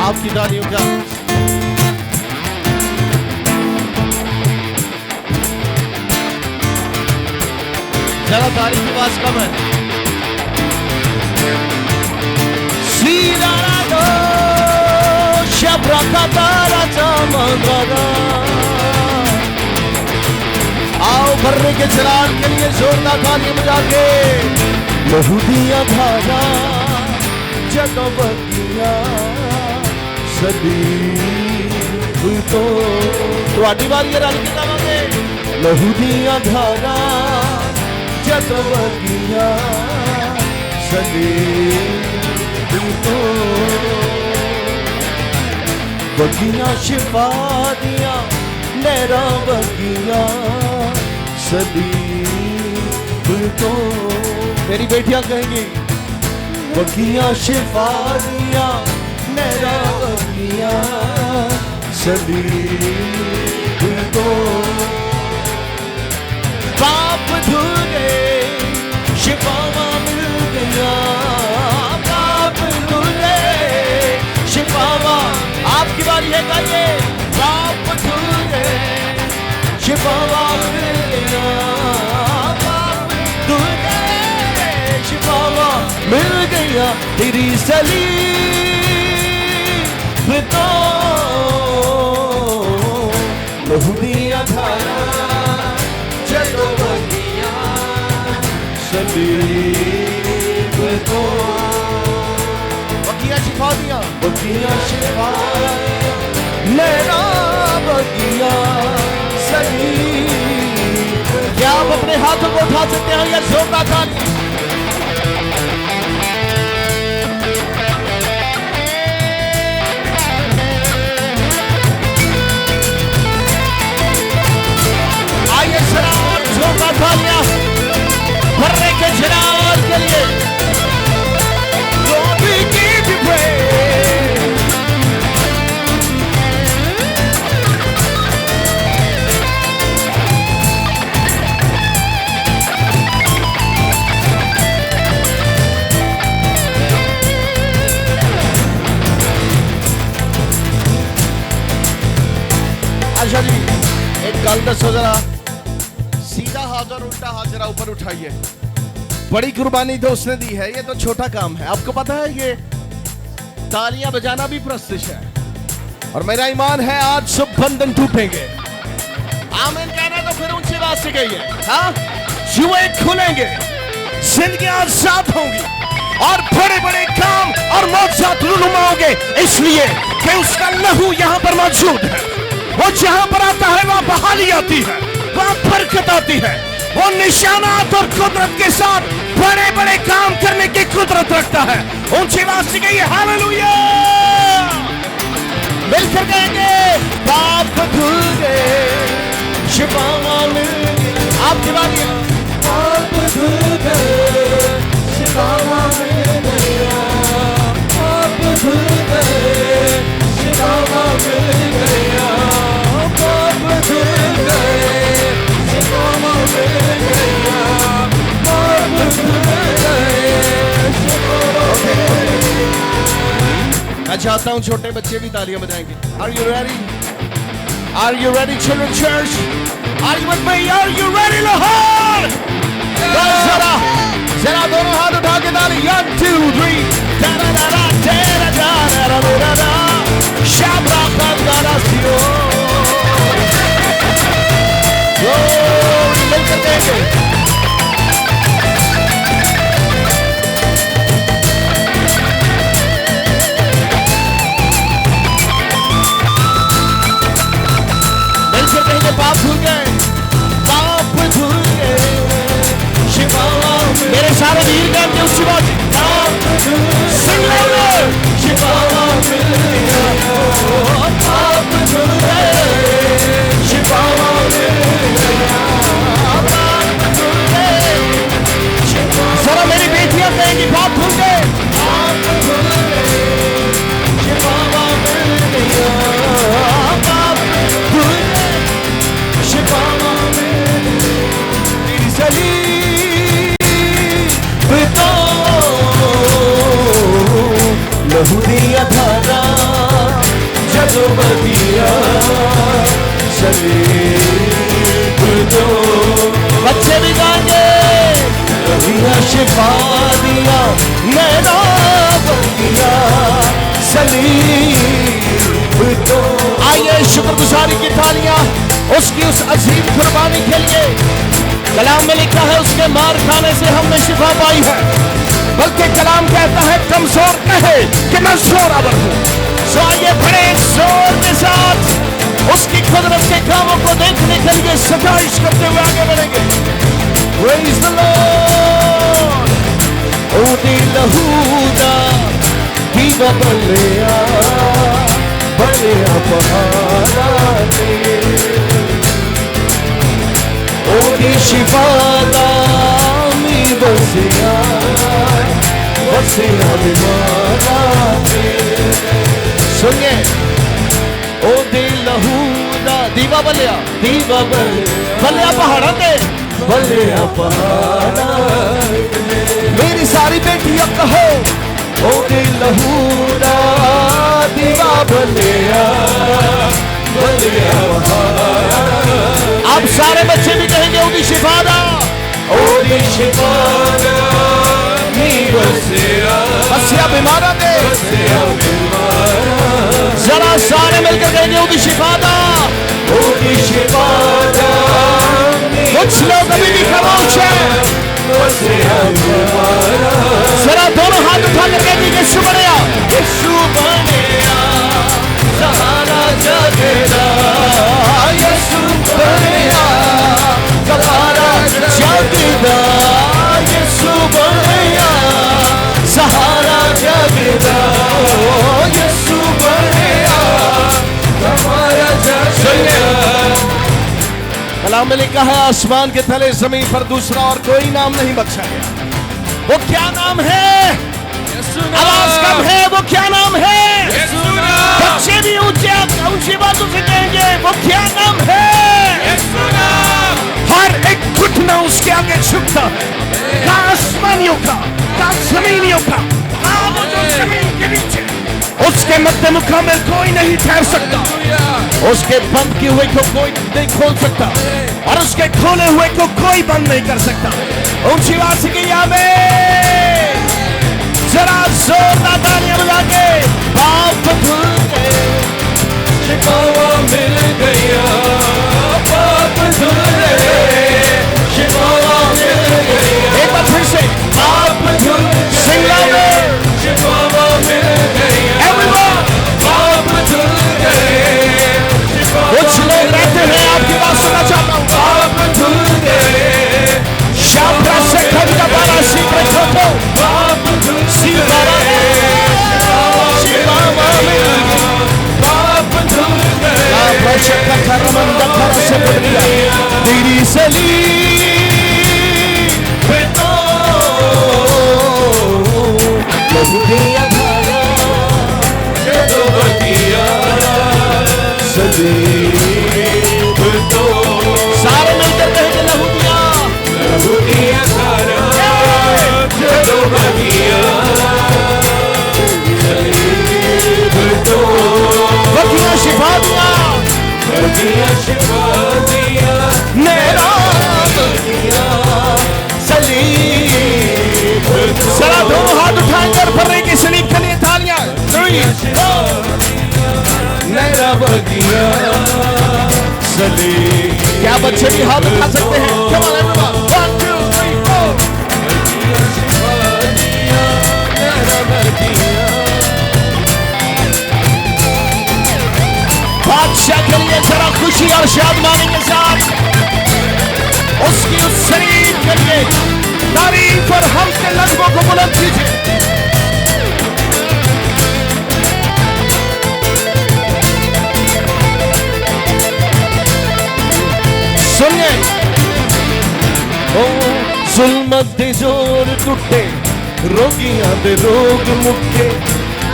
आपकी तालियों का जरा ताली की आवाज कम है। सीरारादो शब्रकातारा चामंद्रागा। आओ भरने के चराग के लिए जोरदार ताली बजा के। लहू दिया धारा जगह बगिया सदी तो तुहाडी वारी रल के गावांगे। लहू दिया धारा जगह बगिया सदी तो बगिया शिफा दिया नहरा बगिया सदी तो मेरी बेटियां कहेंगी बगिया शिफा दिया नहरा बगिया सदी तो पाप धुले शिफा मिल गया। पाप धुले शिफा आपकी बारी है गाइए। पाप धुले शिफा मिल गया। पाप धुले शिफा मिल गया तेरी सलीब तो। लहू दिया धारा जगो बगिया सलीब तो। बगिया शिफा दिया बगिया शिफा नहरा बगिया सलीब। क्या आप अपने हाथों को उठा सकते हैं या जोरदार ताली। आइए शराब जोरदार तालियां भरने के जलाल के लिए। Lord, we give you praise. अच्छा जी एक गल दसो जरा। सीधा हाथ और उल्टा हाथ जरा ऊपर उठाइए। बड़ी कुर्बानी तो उसने दी है, ये तो छोटा काम है। आपको पता है ये तालियां बजाना भी प्रस्तिश है। और मेरा ईमान है आज सब बंधन टूटेंगे। आमीन कहना तो फिर ऊंची आवाज से कहिए। हाँ जुए खुलेंगे, जिंदगियां आजाद होंगी और बड़े बड़े काम और मौजूद रुनुमा होंगे। इसलिए कि उसका लहू यहाँ पर मौजूद है। वो जहां पर आता है वहां बहाली आती है, वहां बरकत आती है। वो निशानात और कुदरत के साथ बड़े बड़े काम करने की कुदरत रखता है। ऊंची आवाज से कहिए हालेलुया। मिलकर कहेंगे पाप धुल गए शिफा मिल गई। आपकी बात है। पाप धुल गए शिफा मिल गया। पाप धुल गए शिफा मिल गया। पाप धुल गए शिफा मिल गया। पाप धुल गए शिफा मिल गया। मैं चाहता हूं छोटे बच्चे भी तालियां बजाएंगे। Are you ready? Are you ready, children church? Are you with me? Are you ready, Lahore? जरा जरा दोनों हाथ उठा के ताली। 1 2 3 da da da da da da da da da da Shabra Kandara Sio। मिलकर देंगे। पाप धुल गए, पाप धुल गए शिफा। मेरे सारे वीर गान के उसी बात पाप सिंग लाउडर शिफा मिल गया। पाप धुल गए शिफा मिल गया। पाप शिफा दिया, मेरा बन गया सलीब तो। आइए शुक्रगुजारी की तालियां उसकी उस अजीम कुर्बानी के लिए। कलाम में लिखा है उसके मार खाने से हमने शिफा पाई है, बल्कि कलाम कहता है कमजोर कहे कि मैं जोरावर हूं। सो आइए बड़े जोर के साथ उसकी कुदरत के कामों को देखने के लिए सताइश करते हुए आगे बढ़ेंगे। Praise the Lord, ओ दिल लहूदा दीवा बलिया बलिया पहाड़ा दे, ओ दी शिफादा मी बसिया बसिया बीमारा दे। सुनिए, ओ दिल लहूदा दीवा बलिया बलिया पहाड़ा दे, बलिया पहाड़ा दे। मेरी सारी बेटियां कहो, ओ दिल लहूदा दीवा बलिया बलिया पहाड़ा। आप सारे बच्चे भी कहेंगे ओदी शिफादा, ओदी शिफादा नी बसिया बसिया बीमारा दे। जरा सारे मिलकर कहेंगे ओदी शिफादा, ओदी शिफादा। कुछ लोग अभी भी खामोश हैं, जरा दोनों हाथ उठा कर कहेंगे यीशु बनेया, यीशु बनेया सहारा जगदा, यीशु बनेया सहारा जगदा, यीशु बनेया सहारा जगदा, यीशु बनेया सहारा जगदा। कलाम में लिखा है आसमान के तले जमीन पर दूसरा और कोई नाम नहीं बख्शा गया। वो क्या नाम है? आवाज कम है, वो क्या नाम है? बच्चे भी ऊंची बातों से कहेंगे वो क्या नाम है? हर एक घुटना उसके आगे झुकता है, ना आसमानियों का ना जमीनियों का, ना वो जो जमीन के नीचे। उसके मध्य मुकाबिल कोई नहीं ठहर सकता, उसके बंद किए हुए को कोई नहीं खोल सकता और उसके खोले हुए को कोई बंद नहीं कर सकता। ऊंची आवाज से कहिए आमीन। जरा जोरदार तालियां बजा के पाप धुल गए, शिफा मिल गया, पाप धुल गए, शिफा मिल गया। एक बार फिर से पाप धुल सिंग लाउडर, शिफा मिल गया, एवरीवन पाप धुल गए। कुछ लोग रहते हैं, आपकी बात सुनना चाहता हूँ, पाप धुल गए। शापरा से खद का बारा सीपे छोटो पाप धुल सीबारा शिवामा में पाप धुल गए। लापा शक्का खरमंदा खर से बदलिया तेरी सलीब पे तो लहू दिया धारा जदो बदिया सलीब तो। सारे मिलकर कहेंगे लहू दिया धारा जदो बदिया सलीब तो। बदिया शिफा दिया, बदिया शिफा दिया, मेरा बदिया सलीब। जरा दोनों हाथ उठाकर फर्रे की सलीब के लिए तालियां। मेरा बदिया सलीब। क्या बच्चे भी हाथ उठा सकते हैं? Come on everyone, 1 2 3 4। बादशाह के लिए जरा खुशी और शादमानी के साथ उसकी उस शरीर के लिए तारीफ और हम के लफ्ज़ों को बुलंद कीजिए। सुनिए, ओ जुल्मत दे जोर टूटे, रोगियां दे रोग मुक्के,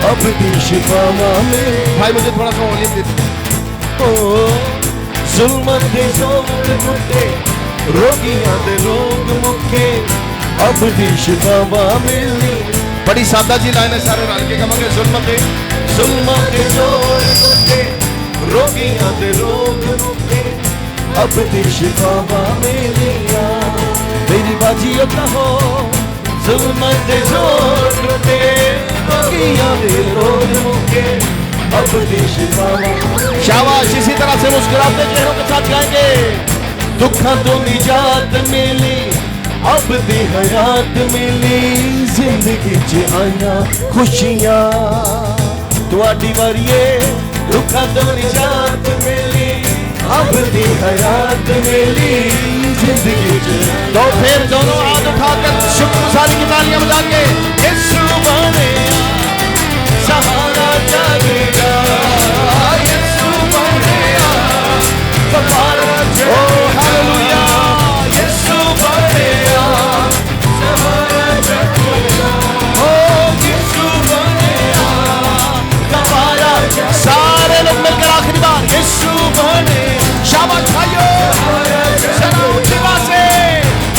अब दी शिफा में। भाई मुझे थोड़ा सा वॉल्यूम दे। ओ जुल्मत दे जोर टूटे, रोगियां दे रोग मुक्के, अब दी शिफा मिली। बड़ी सादा जी लाइन है, सारे रल के कहेंगे जुल्मत दे जोर टूटे, रोगियां दे रोग मुक्के, अब दी शिफा मिलिया। मेरी बाजी कहो जुल्मत जोर दे बगिया दे रोज मुके अब दी शिफावा। शाबाश, इसी तरह से मुस्कुराते चेहरों के साथ गाएंगे। दुखों तो निजात मिली अब दी हयात मिली जिंदगी च आइया खुशियां तुहाडी वारिए। दुखों तो निजात मिली अब दी हयात मिली जिंदगी च। तो फिर दोनों हाथ उठाकर शुक्रगुजारी की तालियां बजा के यीशु बने सहारा जागेगा, यीशु बने सहारा जागेगा। ओ हालेलुया, यीशु बने सहारा जागेगा, ओ यीशु बने सहारा। सारे लोग मिलकर आखिरी बार यीशु बने। शाबाश भाइयों, जरा ऊंची आवाज से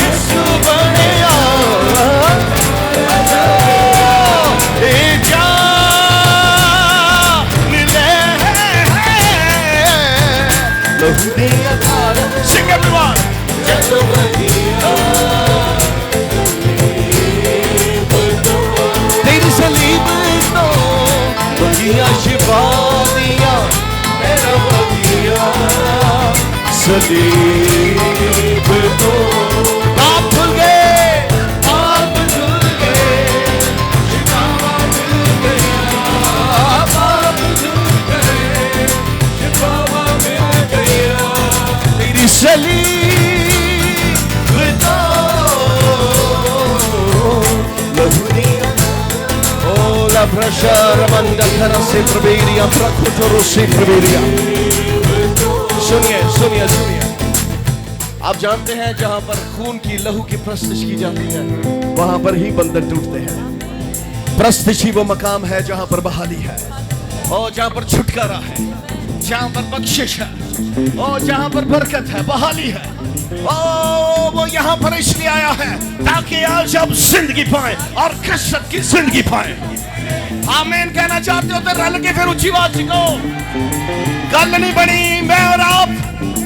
यीशु बने Sing everyone. तेरी सलीब तो बगिया शिफा दिया मेरा बगिया सलीब तो। आप भूल गए, आप भूल गए, शिफा मिल गया, आप भूल गए, शिफा मिल गया तेरी सलीब तो लहू दिया। ओ ला प्रशर मंडा करा से प्रवेरिया प्रकुटोरो से प्रवेरिया। सुनिए सुनिए सुनिए, आप जानते हैं जहां पर खून की लहू की प्रस्तिश की जाती है वहां पर ही बंधन टूटते हैं। प्रस्तिश ही वो मकाम है जहां पर बहाली है और जहां पर छुटकारा है, जहां पर बख्शिश है और जहां पर बरकत है, बहाली है। ओ वो यहां पर इसलिए आया है ताकि आज आप जिंदगी पाए और कसरत की जिंदगी पाए। आमीन कहना चाहते हो तो रल के फिर ऊंची आवाज को। गल नहीं बनी मैं और आप,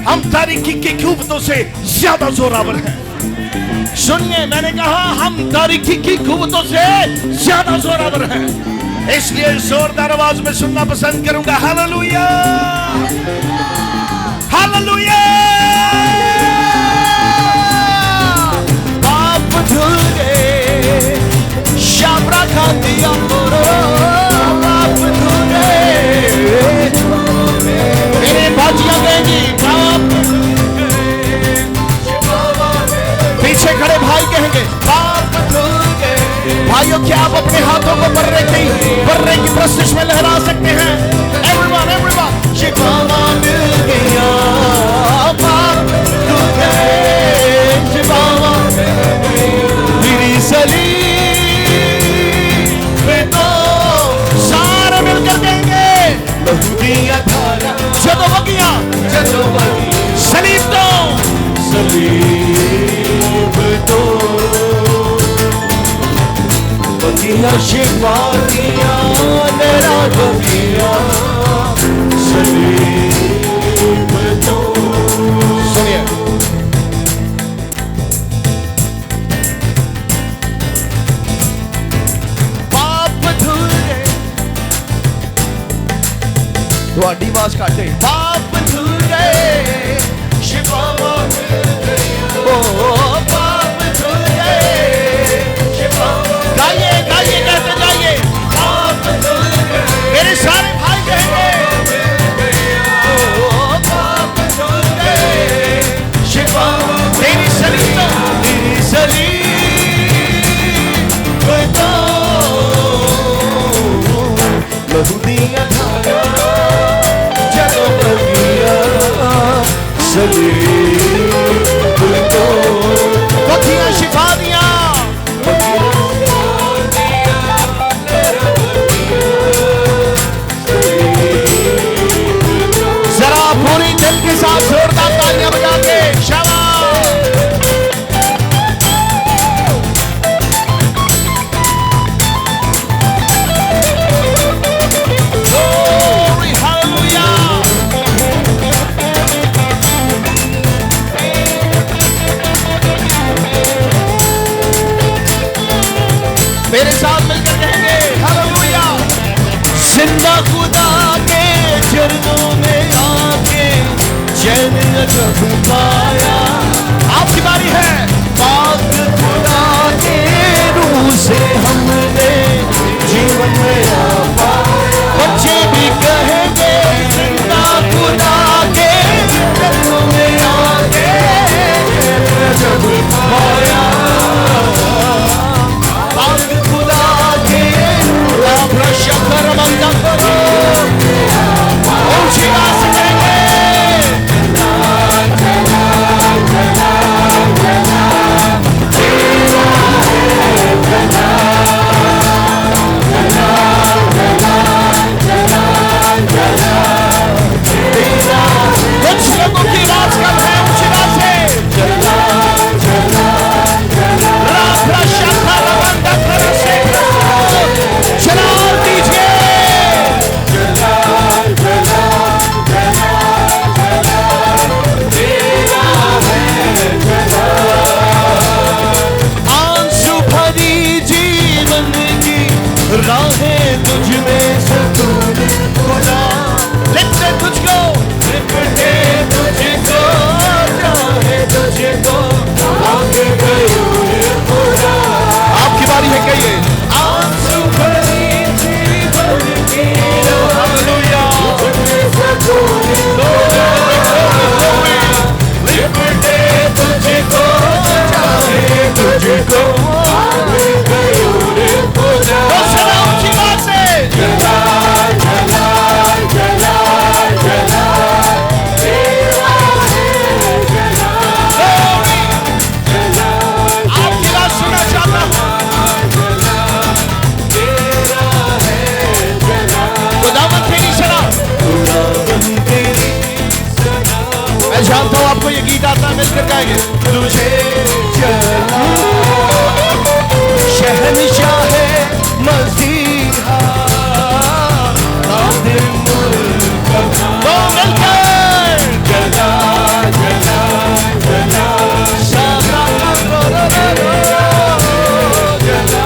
हम तारीकी की कुव्वतों से ज्यादा जोरावर हैं। सुनिए, मैंने कहा हम तारीकी की कुव्वतों से ज्यादा जोरावर हैं, इसलिए जोरदार आवाज में सुनना पसंद करूंगा। Hallelujah hallelujah. पाप धुल गए शाबरा खाती पाप धुल गए मेरे बाजियां गएंगी। पाप पीछे खड़े भाई कहेंगे पाप धुल गए। भाइयों, क्या आप अपने हाथों को बर्रे की प्रस्तिश में लहरा सकते हैं? एवरीवन एवरीवन, शिफा मिल गया, पाप धुल गए, शिफा तेरी सलीब तो सारे मिलकर देंगे लहू दिया धारा। जदों बगिया सलीब तो बगिया शिफा दिया मेरा बगिया सलीब तो। सुनिए, पाप धुल गए, थोड़ी आवाज घट गई। पाप धुल गए शिफा मिल गई, ओ पाप धुल गए शिफा। गाइए गाइए कहते जाइए, पाप धुल गए। मेरे सारे भाई कहेंगे ओ पाप धुल गए शिफा तेरी सलीब तो, तेरी सलीब तो लहू दिया धारा। जदों जब पाया। आपकी बारी है। पाक खुदा के रूह से हमने जीवन नया पाया। बच्चे भी कहेंगे जिंदा खुदा के रूह में आके जब पाया। पाक खुदा के आप शकर मंदा करो। ऊंची आवाज से कहेंगे कुछ लोगों की आवाज कम है। ऊंची आवाज से चला दीजिए। आंसू भरी जीवन की राहें तुझ में सुकून खुदा। लिपटे तुझको लिपटे तुझको चाहे तुझको आगे गयूर खुदा। आपकी बारी है। कहिए आंसू भरी जीवन की राहें तुझ में सुकून खुदा। लिपटे तुझको चाहे तुझको आगे गयूर खुदा। ऊंची बात से जला जला जला जला तेरा है जला। जला आपकी बात सुनना चाहता हूँ। जला तेरा है जला। खुदावंद तेरी सना। खुदावंद तेरी सना। मैं जानता हूँ आपको ये गीत आता है। मिलकर गाएंगे। तुझे जला शहंशाह है मसीहा कादिर मुल्क वो मिलकर जला जला जला शाला जला जला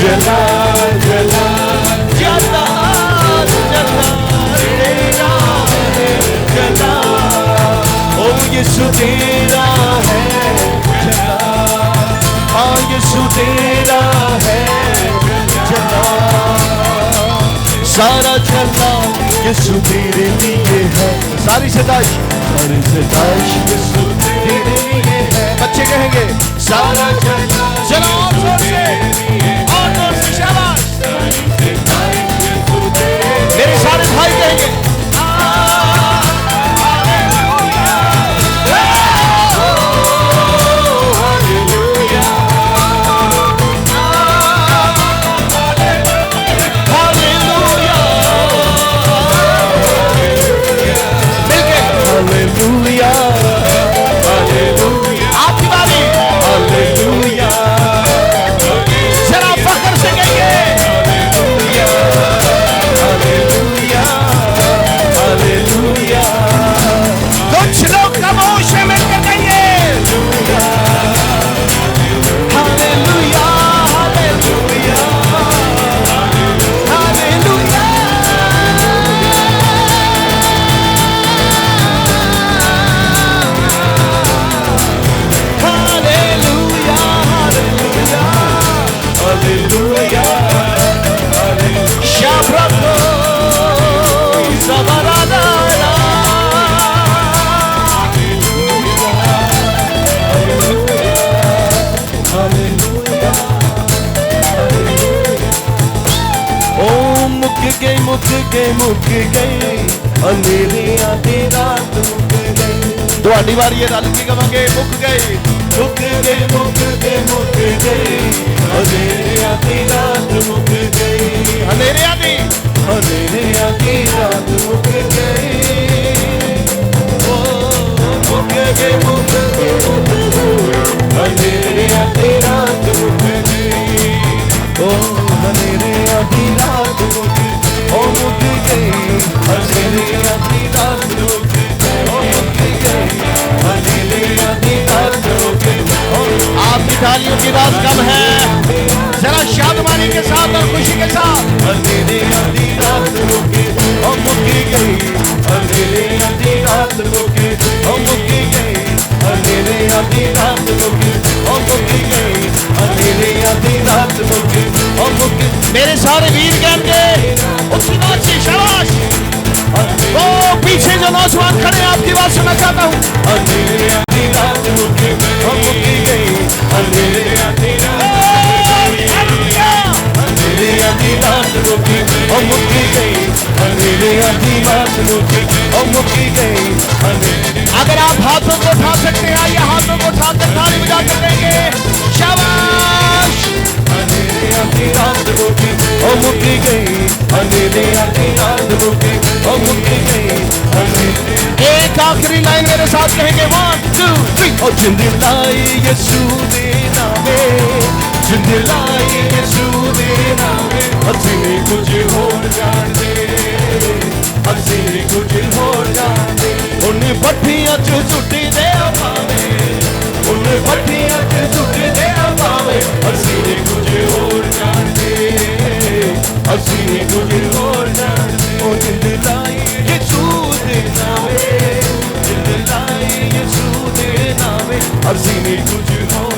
जला जला जला तेरा है जला। ओ यीशु तेरा है जला। हाँ यीशु तेरा है जला। सारा जला यीशु तेरे लिए है। सारी सदाश यीशु तेरे लिए है। बच्चे कहेंगे सारा जला जला और जोर से शाबाश। मेरे सारे भाई कहेंगे आपकी बारी। हालेलुया जरा फख्र से कहिए हालेलुया हालेलुया हालेलुया। कुछ लोग खामोश में मिलकर कहिए hallelujah hallelujah hallelujah. Hallelujah, Shabrako, Zabarada, Hallelujah, Oh, मुक गई, अंधेरियां दी रात मुक गई। ਤੁਹਾਡੀ ਵਾਰੀ ਇਹ ਰਲ ਕੇ ਗਵਾਂਗੇ ਮੁੱਕ ਗਏ ਮੁੱਕ ਗਏ ਮੁੱਕ ਗਏ ਮੁੱਕ ਗਏ ਹਨੇਰਿਆਂ ਦੀ ਰਾਤ ਮੁੱਕ ਗਈ ਹਨੇਰਿਆਂ ਦੀ ਰਾਤ ਮੁੱਕ ਗਈ ਓ ਮੁੱਕ ਗਏ ਹਨੇਰਿਆਂ ਦੀ ਰਾਤ ਮੁੱਕ ਗਈ ਓ ਹਨੇਰਿਆਂ ਦੀ ਰਾਤ ਮੁੱਕ ਗਈ ਓ ਮੁੱਕ ਗਈ ਹਨੇਰਿਆਂ ਦੀ ਰਾਤ ਮੁੱਕ आपकी तालियों की आवाज कम है। जरा शादमानी के साथ और खुशी के साथ ओ मुक्की गई अंधेरे आधी रात मुक्की ओ मुक्की गई अंधेरे आधी रात मुक्की ओ मुक्की गई अंधेरे आधी रात मुक्की ओ मुक्की मेरे सारे वीर कहेंगे उसकी बात से शाबाश वो पीछे जो नौजवान खड़े हैं आपकी बात सुनना चाहता हूँ अंधेरे आधी रात मुक्की ओ मुक्की गई अंधेरे आधी अंधेरे आधी रात मुक्की ओ मुक्की गई अंधेरे आधी रात मुक्की ओ मुक्की गई अंधेरे अगर आप हाथों को उठा सकते हैं आइए हाथों को उठाकर ताली बजा कर देंगे शाबाश अंधेरे आधी रात मुक्की ओ मुक्की गई अंधेरे आधी रात मुक्की ओ मुक्की गई अंधेरे एक आखिरी लाइन मेरे साथ कहेंगे 1 2 3 ओ जिंद लाई यीशु दे नामे जिंद लाई यीशु दे नामे ਅਸੀਂ ਨਹੀਂ ਕੁਝ ਹੋਰ ਜਾਣਦੇ ਅਸੀਂ ਨਹੀਂ ਕੁਝ ਹੋਰ ਜਾਣਦੇ ਉਹਨੇ ਪੱਠੀਆਂ 'ਚ ਝੁੱਟੀ ਦੇ ਪਾਵੇ ਉਹਨੇ ਪੱਠੀਆਂ 'ਚ ਝੁੱਟੀ ਦੇ ਪਾਵੇ ਅਸੀਂ ਨਹੀਂ ਕੁਝ ਹੋਰ ਜਾਣਦੇ ਅਸੀਂ ਨਹੀਂ ਕੁਝ ਹੋਰ ਜਾਣਦੇ ਉਹ ਜਿੰਦ ਲਾਈ ਯਿਸੂ ਦੇ ਨਾਮੇ ਜਿੰਦ ਲਾਈ ਯਿਸੂ ਦੇ ਨਾਮੇ ਅਸੀਂ ਨਹੀਂ ਕੁਝ ਹੋਰ